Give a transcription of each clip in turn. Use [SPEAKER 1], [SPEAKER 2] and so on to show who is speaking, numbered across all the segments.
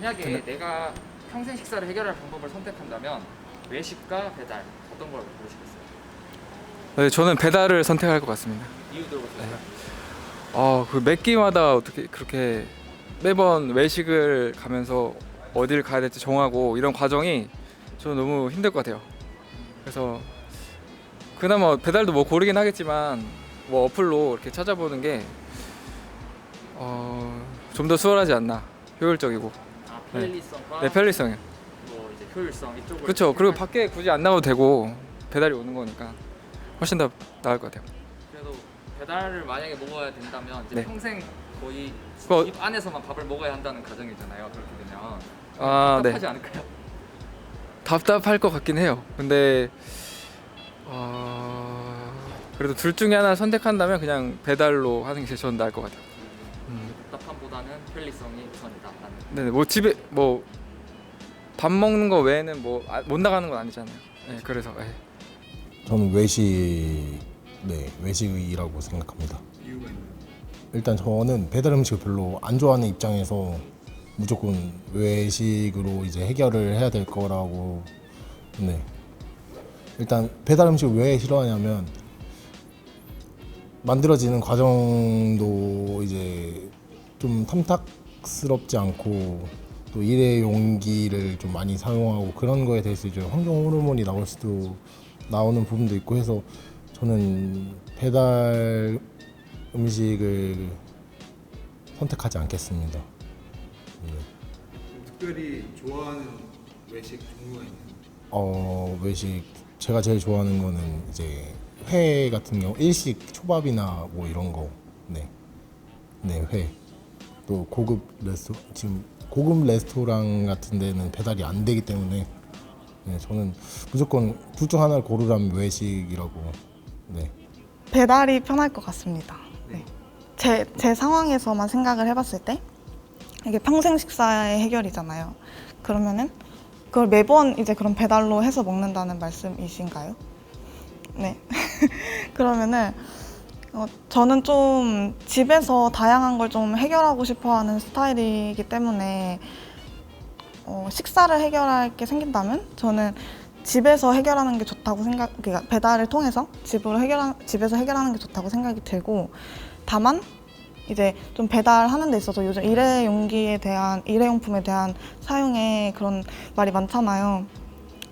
[SPEAKER 1] 만약에 내가 평생 식사를 해결할 방법을 선택한다면 외식과 배달 어떤 걸 고르시겠어요?
[SPEAKER 2] 네, 저는 배달을 선택할 것 같습니다.
[SPEAKER 1] 이유 들어보세요.
[SPEAKER 2] 그 매 끼마다 어떻게 그렇게 매번 외식을 가면서 어디를 가야 될지 정하고 이런 과정이 저는 너무 힘들 것 같아요. 그래서 그나마 배달도 뭐 고르긴 하겠지만 뭐 어플로 이렇게 찾아보는 게 좀 더 수월하지 않나, 효율적이고.
[SPEAKER 1] 아, 편리성과
[SPEAKER 2] 네, 편리성이요.
[SPEAKER 1] 뭐 이제 효율성 이쪽을.
[SPEAKER 2] 그렇죠. 그리고 밖에 굳이 안 나가도 되고 배달이 오는 거니까 훨씬 더 나을 것 같아요.
[SPEAKER 1] 그래도 배달을 만약에 먹어야 된다면 이제
[SPEAKER 2] 네.
[SPEAKER 1] 평생 거의
[SPEAKER 2] 그거-
[SPEAKER 1] 집 안에서만 밥을 먹어야 한다는 가정이잖아요. 그렇게 되면
[SPEAKER 2] 네.
[SPEAKER 1] 답답하지 않을까요?
[SPEAKER 2] 답답할 것 같긴 해요. 근데 그래도 둘 중에 하나 선택한다면 그냥 배달로 하는 게 저는 나을 것 같아요.
[SPEAKER 1] 답답함보다는 편리성이 우선이다. 라는.
[SPEAKER 2] 네, 뭐 집에 뭐 밥 먹는 거 외에는 뭐 못 나가는 건 아니잖아요. 네, 그래서
[SPEAKER 3] 저는 외식이라고 생각합니다.
[SPEAKER 1] 이유가 있나요?
[SPEAKER 3] 일단 저는 배달 음식을 별로 안 좋아하는 입장에서 무조건 외식으로 이제 해결을 해야 될 거라고. 네. 일단 배달 음식을 왜 싫어하냐면 만들어지는 과정도 이제 좀 탐탁스럽지 않고 또 일회용기를 좀 많이 사용하고 그런 거에 대해서 이제 환경 호르몬이 나오는 부분도 있고 해서 저는 배달 음식을 선택하지 않겠습니다.
[SPEAKER 4] 특별히 좋아하는 외식 종류가 있나요?
[SPEAKER 3] 외식 제가 제일 좋아하는 거는 이제 회 같은 경우 일식 초밥이나 뭐 이런 거. 네, 회. 또 지금 고급 레스토랑 같은 데는 배달이 안 되기 때문에 저는 무조건 둘 중 하나를 고르라면 외식이라고. 네.
[SPEAKER 5] 배달이 편할 것 같습니다. 네. 제 상황에서만 생각을 해봤을 때 이게 평생 식사의 해결이잖아요. 그러면은 그걸 매번 이제 그럼 배달로 해서 먹는다는 말씀이신가요? 네. 그러면은 저는 좀 집에서 다양한 걸 좀 해결하고 싶어하는 스타일이기 때문에 식사를 해결할 게 생긴다면 저는 집에서 해결하는 게 좋다고 그러니까 배달을 통해서 집에서 해결하는 게 좋다고 생각이 들고, 다만 이제 좀 배달하는 데 있어서 요즘 일회용품에 대한 사용에 그런 말이 많잖아요.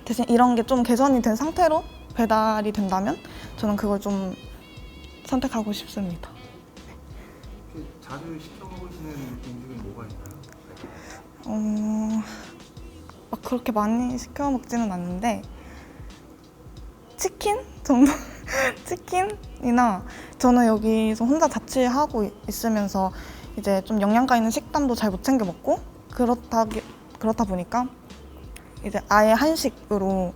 [SPEAKER 5] 대신 이런 게 좀 개선이 된 상태로 배달이 된다면 저는 그걸 좀 선택하고 싶습니다.
[SPEAKER 4] 자주 시켜 먹으시는 음식은 뭐가 있나요?
[SPEAKER 5] 막 그렇게 많이 시켜 먹지는 않는데 치킨 정도? 치킨이나 저는 여기서 혼자 자취하고 있으면서 이제 좀 영양가 있는 식단도 잘 못 챙겨 먹고 그렇다 보니까 이제 아예 한식으로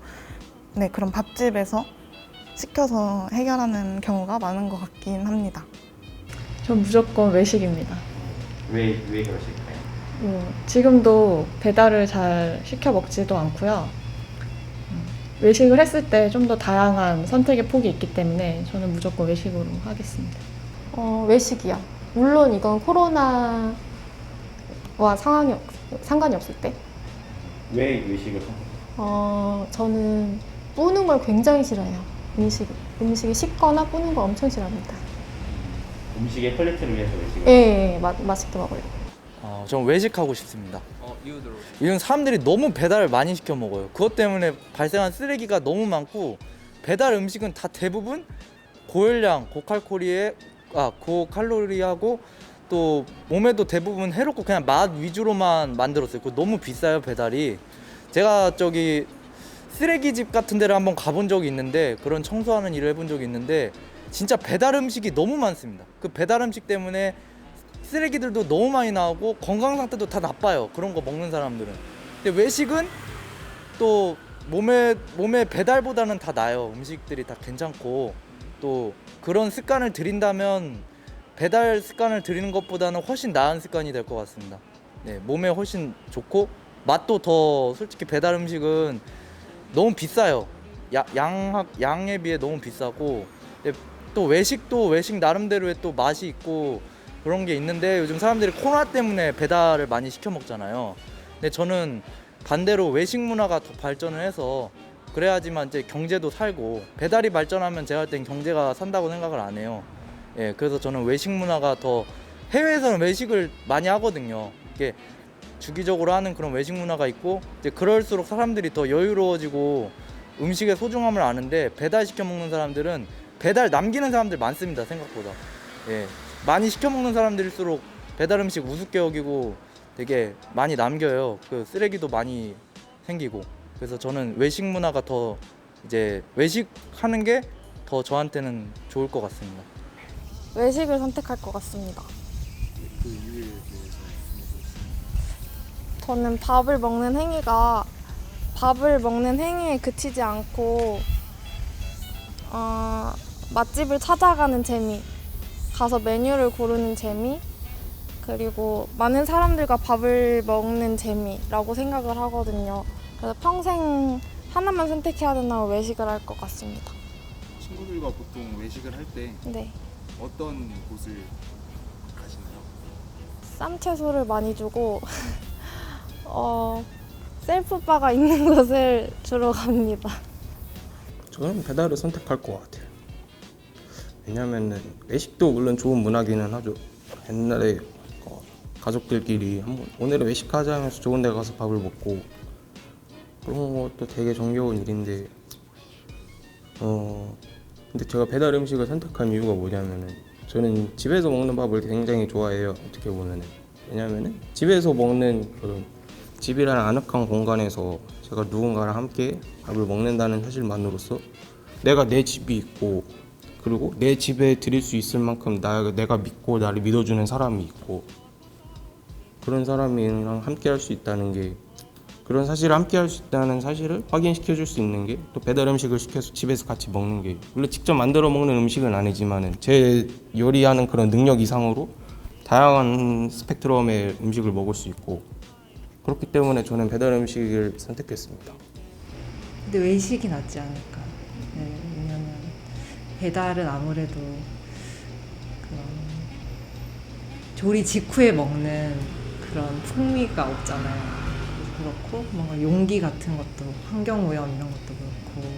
[SPEAKER 5] 그런 밥집에서 시켜서 해결하는 경우가 많은 것 같긴 합니다.
[SPEAKER 6] 전 무조건 외식입니다.
[SPEAKER 7] 왜 그러실까요?
[SPEAKER 6] 지금도 배달을 잘 시켜 먹지도 않고요. 외식을 했을 때 좀 더 다양한 선택의 폭이 있기 때문에 저는 무조건 외식으로 하겠습니다.
[SPEAKER 8] 외식이요. 물론 이건 코로나와 상관이 없을 때.
[SPEAKER 7] 왜 외식을 선택해요?
[SPEAKER 8] 저는 뿌는 걸 굉장히 싫어해요. 음식이 식거나 뿌는 걸 엄청 싫어합니다.
[SPEAKER 7] 음식의 퀄리티를 위해서 외식을
[SPEAKER 8] 예, 맛있게 먹어요.
[SPEAKER 9] 전 외식하고 싶습니다.
[SPEAKER 1] 이유 들어보세요.
[SPEAKER 9] 요즘 사람들이 너무 배달을 많이 시켜 먹어요. 그것 때문에 발생한 쓰레기가 너무 많고, 배달 음식은 다 대부분 고열량, 고칼로리하고 또 몸에도 대부분 해롭고 그냥 맛 위주로만 만들었어요. 그거 너무 비싸요, 배달이. 제가 쓰레기집 같은 데를 한번 가본 적이 있는데, 그런 청소하는 일을 해본 적이 있는데 진짜 배달 음식이 너무 많습니다. 그 배달 음식 때문에 쓰레기들도 너무 많이 나오고 건강 상태도 다 나빠요, 그런 거 먹는 사람들은. 근데 외식은 또 몸에 배달보다는 다 나아요. 음식들이 다 괜찮고, 또 그런 습관을 들인다면 배달 습관을 들이는 것보다는 훨씬 나은 습관이 될 것 같습니다. 네, 몸에 훨씬 좋고 맛도 더, 솔직히 배달 음식은 너무 비싸요. 양에 비해 너무 비싸고, 또 외식도 외식 나름대로의 또 맛이 있고 그런 게 있는데, 요즘 사람들이 코로나 때문에 배달을 많이 시켜 먹잖아요. 근데 저는 반대로 외식 문화가 더 발전을 해서 그래야지만 이제 경제도 살고, 배달이 발전하면 제가 할 땐 경제가 산다고 생각을 안 해요. 예, 그래서 저는 외식 문화가 더, 해외에서는 외식을 많이 하거든요. 이게 주기적으로 하는 그런 외식 문화가 있고, 이제 그럴수록 사람들이 더 여유로워지고 음식의 소중함을 아는데, 배달 시켜 먹는 사람들은 배달 남기는 사람들 많습니다, 생각보다. 예, 많이 시켜 먹는 사람들일수록 배달 음식 우습게 여기고 되게 많이 남겨요. 그 쓰레기도 많이 생기고. 그래서 저는 외식 문화가 더, 이제 외식하는 게 더 저한테는 좋을 것 같습니다.
[SPEAKER 5] 외식을 선택할 것 같습니다.
[SPEAKER 4] 그 이유에 대해서
[SPEAKER 5] 저는 밥을 먹는 행위에 그치지 않고 맛집을 찾아가는 재미, 가서 메뉴를 고르는 재미, 그리고 많은 사람들과 밥을 먹는 재미라고 생각을 하거든요. 그래서 평생 하나만 선택해야 된다면 외식을 할 것 같습니다.
[SPEAKER 4] 친구들과 보통 외식을 할 때
[SPEAKER 5] 네.
[SPEAKER 4] 어떤 곳을 가시나요?
[SPEAKER 5] 쌈 채소를 많이 주고 셀프바가 있는 곳을 주로 갑니다.
[SPEAKER 10] 저는 배달을 선택할 것 같아요. 왜냐면은 외식도 물론 좋은 문화기는 하죠. 옛날에 가족들끼리 한번 오늘은 외식하자 하면서 좋은 데 가서 밥을 먹고 그런 것도 되게 정겨운 일인데 근데 제가 배달 음식을 선택한 이유가 뭐냐면은 저는 집에서 먹는 밥을 굉장히 좋아해요. 어떻게 보면은 왜냐면은 집에서 먹는 그런 집이라는 아늑한 공간에서 제가 누군가랑 함께 밥을 먹는다는 사실만으로서 내가 내 집이 있고 그리고 내 집에 들일 수 있을 만큼 내가 믿고 나를 믿어주는 사람이 있고 그런 사람이랑 함께 할 수 있다는 게 그런 사실을 함께 할 수 있다는 사실을 확인시켜 줄 수 있는 게 또 배달 음식을 시켜서 집에서 같이 먹는 게 물론 직접 만들어 먹는 음식은 아니지만은 제 요리하는 그런 능력 이상으로 다양한 스펙트럼의 음식을 먹을 수 있고 그렇기 때문에 저는 배달 음식을 선택했습니다.
[SPEAKER 11] 근데 외식이 낫지 않을까. 네, 왜냐면 배달은 아무래도 그런 조리 직후에 먹는 그런 풍미가 없잖아요. 그렇고 뭔가 용기 같은 것도 환경오염 이런 것도 그렇고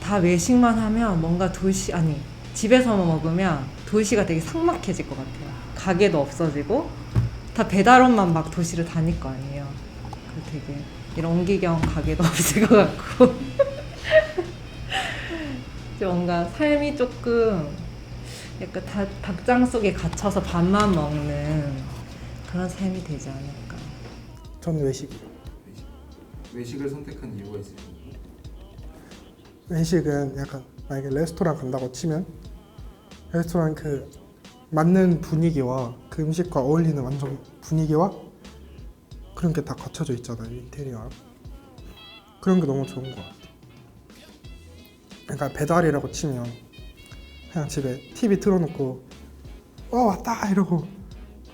[SPEAKER 11] 다 외식만 하면 뭔가 집에서 먹으면 도시가 되게 삭막해질 것 같아요. 가게도 없어지고 다 배달원만 막 도시를 다닐 거 아니에요. 그 되게 이런 옹기경 가게도 없을 것 같고 뭔가 삶이 조금 약간 닭장 속에 갇혀서 밥만 먹는 그런 삶이 되지 않을까.
[SPEAKER 12] 저는 외식이요.
[SPEAKER 4] 외식을 선택한 이유가 있어요?
[SPEAKER 12] 외식은 약간 만약에 레스토랑 간다고 치면 레스토랑 그 맞는 분위기와 그 음식과 어울리는 완전 분위기와 그런 게 다 갖춰져 있잖아요. 인테리어랑 그런 게 너무 좋은 것 같아요. 그러니까 배달이라고 치면 그냥 집에 TV 틀어놓고 왔다 이러고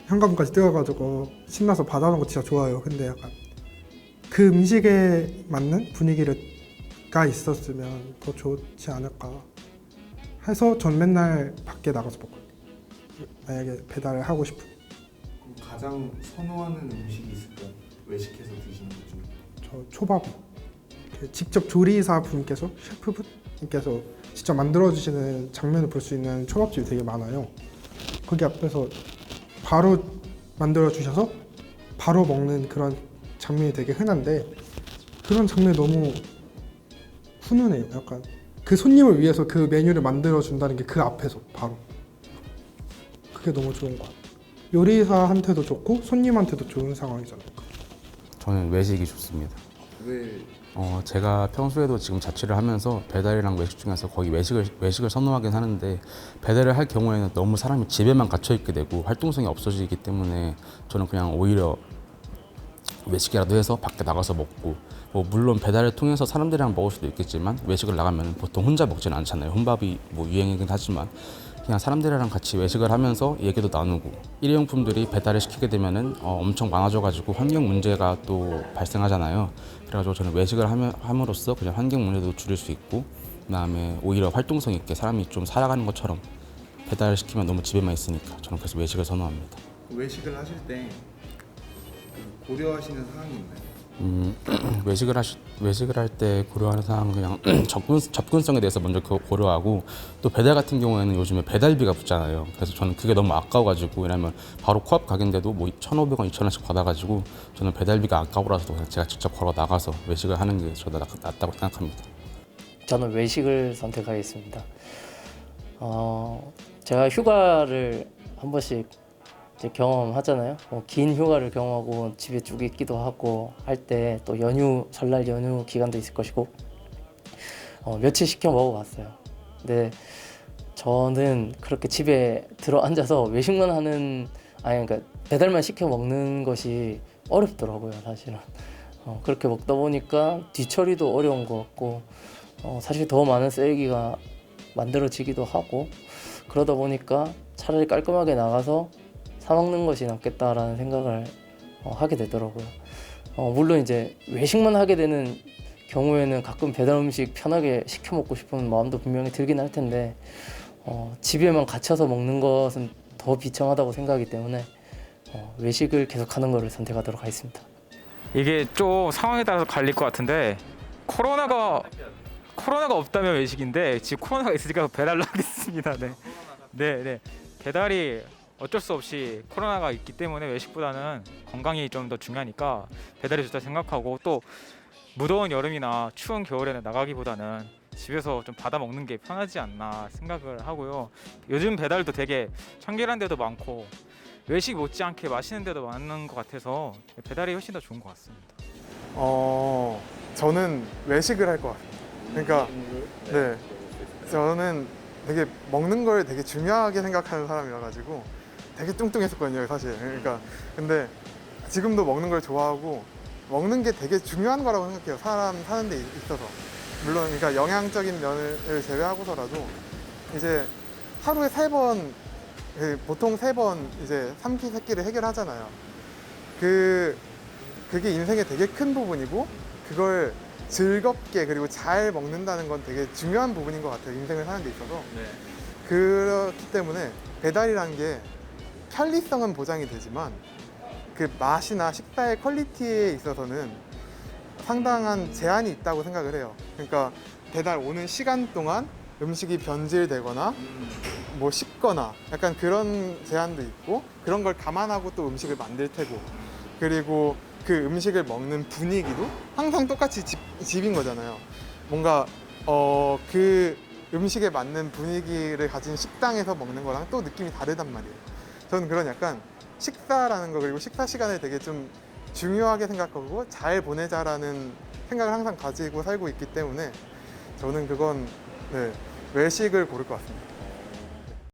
[SPEAKER 12] 현관문까지 뛰어가지고 신나서 받아오는 거 진짜 좋아요. 근데 약간 그 음식에 맞는 분위기가 있었으면 더 좋지 않을까 해서 전 맨날 밖에 나가서 먹거든요. 만약에 배달을 하고 싶으면.
[SPEAKER 4] 그럼 가장 선호하는 음식이 있을까요? 외식해서 드시는 것 중에?
[SPEAKER 12] 저 초밥이요. 직접 조리사 분께서 셰프분께서 직접 만들어주시는 장면을 볼 수 있는 초밥집이 되게 많아요. 거기 앞에서 바로 만들어 주셔서 바로 먹는 그런 장면이 되게 흔한데 그런 장면이 너무 훈훈해요. 약간 그 손님을 위해서 그 메뉴를 만들어 준다는 게 그 앞에서 바로 그게 너무 좋은 것 같아요. 요리사한테도 좋고 손님한테도 좋은 상황이잖아요.
[SPEAKER 13] 저는 외식이 좋습니다.
[SPEAKER 4] 왜?
[SPEAKER 13] 제가 평소에도 지금 자취를 하면서 배달이랑 외식 중에서 거의 외식을 선호하긴 하는데 배달을 할 경우에는 너무 사람이 집에만 갇혀 있게 되고 활동성이 없어지기 때문에 저는 그냥 오히려 외식이라도 해서 밖에 나가서 먹고 물론 배달을 통해서 사람들이랑 먹을 수도 있겠지만 외식을 나가면 보통 혼자 먹지는 않잖아요. 혼밥이 유행이긴 하지만 그냥 사람들이랑 같이 외식을 하면서 얘기도 나누고 일회용품들이 배달을 시키게 되면은 엄청 많아져가지고 환경 문제가 또 발생하잖아요. 그래가지고 저는 외식을 함으로써 그냥 환경 문제도 줄일 수 있고 그다음에 오히려 활동성 있게 사람이 좀 살아가는 것처럼 배달을 시키면 너무 집에만 있으니까 저는 그래서 외식을 선호합니다.
[SPEAKER 4] 외식을 하실 때 고려하시는 사항이 있나요?
[SPEAKER 13] 외식을 할 때 고려하는 사항은 그냥 접근성에 대해서 먼저 고려하고, 또 배달 같은 경우에는 요즘에 배달비가 붙잖아요. 그래서 저는 그게 너무 아까워가지고, 왜냐면 바로 코앞 가게인데도 뭐 1,500원, 2,000원씩 받아가지고 저는 배달비가 아까워서 그냥 제가 직접 걸어 나가서 외식을 하는 게 저보다 낫다고 생각합니다.
[SPEAKER 14] 저는 외식을 선택하겠습니다. 제가 휴가를 한 번씩 이제 경험하잖아요. 긴 휴가를 경험하고 집에 쭉 있기도 하고 할 때 또 연휴, 설날 연휴 기간도 있을 것이고 며칠 시켜 먹어봤어요. 근데 저는 그렇게 집에 들어 앉아서 외식만 하는, 그러니까 배달만 시켜 먹는 것이 어렵더라고요, 사실은. 그렇게 먹다 보니까 뒤처리도 어려운 것 같고, 사실 더 많은 쓰레기가 만들어지기도 하고, 그러다 보니까 차라리 깔끔하게 나가서 사 먹는 것이 낫겠다라는 생각을 하게 되더라고요. 물론 이제 외식만 하게 되는 경우에는 가끔 배달 음식 편하게 시켜 먹고 싶은 마음도 분명히 들긴 할 텐데, 집에만 갇혀서 먹는 것은 더 비참하다고 생각하기 때문에 외식을 계속하는 것을 선택하도록 하겠습니다.
[SPEAKER 2] 이게 좀 상황에 따라서 갈릴 것 같은데, 코로나가 없다면 외식인데 지금 코로나가 있으니까 배달로 하겠습니다. 네. 배달이 어쩔 수 없이 코로나가 있기 때문에 외식보다는 건강이 좀 더 중요하니까 배달이 좋다 생각하고, 또 무더운 여름이나 추운 겨울에는 나가기보다는 집에서 좀 받아 먹는 게 편하지 않나 생각을 하고요. 요즘 배달도 되게 청결한 데도 많고 외식 못지않게 맛있는 데도 많은 것 같아서 배달이 훨씬 더 좋은 것 같습니다.
[SPEAKER 15] 저는 외식을 할 것 같아요. 그러니까 네, 저는 되게 먹는 걸 되게 중요하게 생각하는 사람이라 가지고 되게 뚱뚱했었거든요, 사실. 그러니까 근데 지금도 먹는 걸 좋아하고, 먹는 게 되게 중요한 거라고 생각해요, 사람 사는 데 있어서. 물론 그러니까 영양적인 면을 제외하고서라도 이제 하루에 3번, 보통 3번 이제 삼키세끼를 해결하잖아요. 그게 인생의 되게 큰 부분이고, 그걸 즐겁게 그리고 잘 먹는다는 건 되게 중요한 부분인 것 같아요, 인생을 사는 데 있어서. 그렇기 때문에 배달이라는 게 편리성은 보장이 되지만 그 맛이나 식사의 퀄리티에 있어서는 상당한 제한이 있다고 생각을 해요. 그러니까 배달 오는 시간 동안 음식이 변질되거나 뭐 식거나 약간 그런 제한도 있고, 그런 걸 감안하고 또 음식을 만들 테고, 그리고 그 음식을 먹는 분위기도 항상 똑같이 집인 거잖아요. 뭔가 그 음식에 맞는 분위기를 가진 식당에서 먹는 거랑 또 느낌이 다르단 말이에요. 저는 그런 약간 식사라는 거, 그리고 식사 시간을 되게 좀 중요하게 생각하고 잘 보내자라는 생각을 항상 가지고 살고 있기 때문에 저는 그건 외식을 고를 것 같습니다.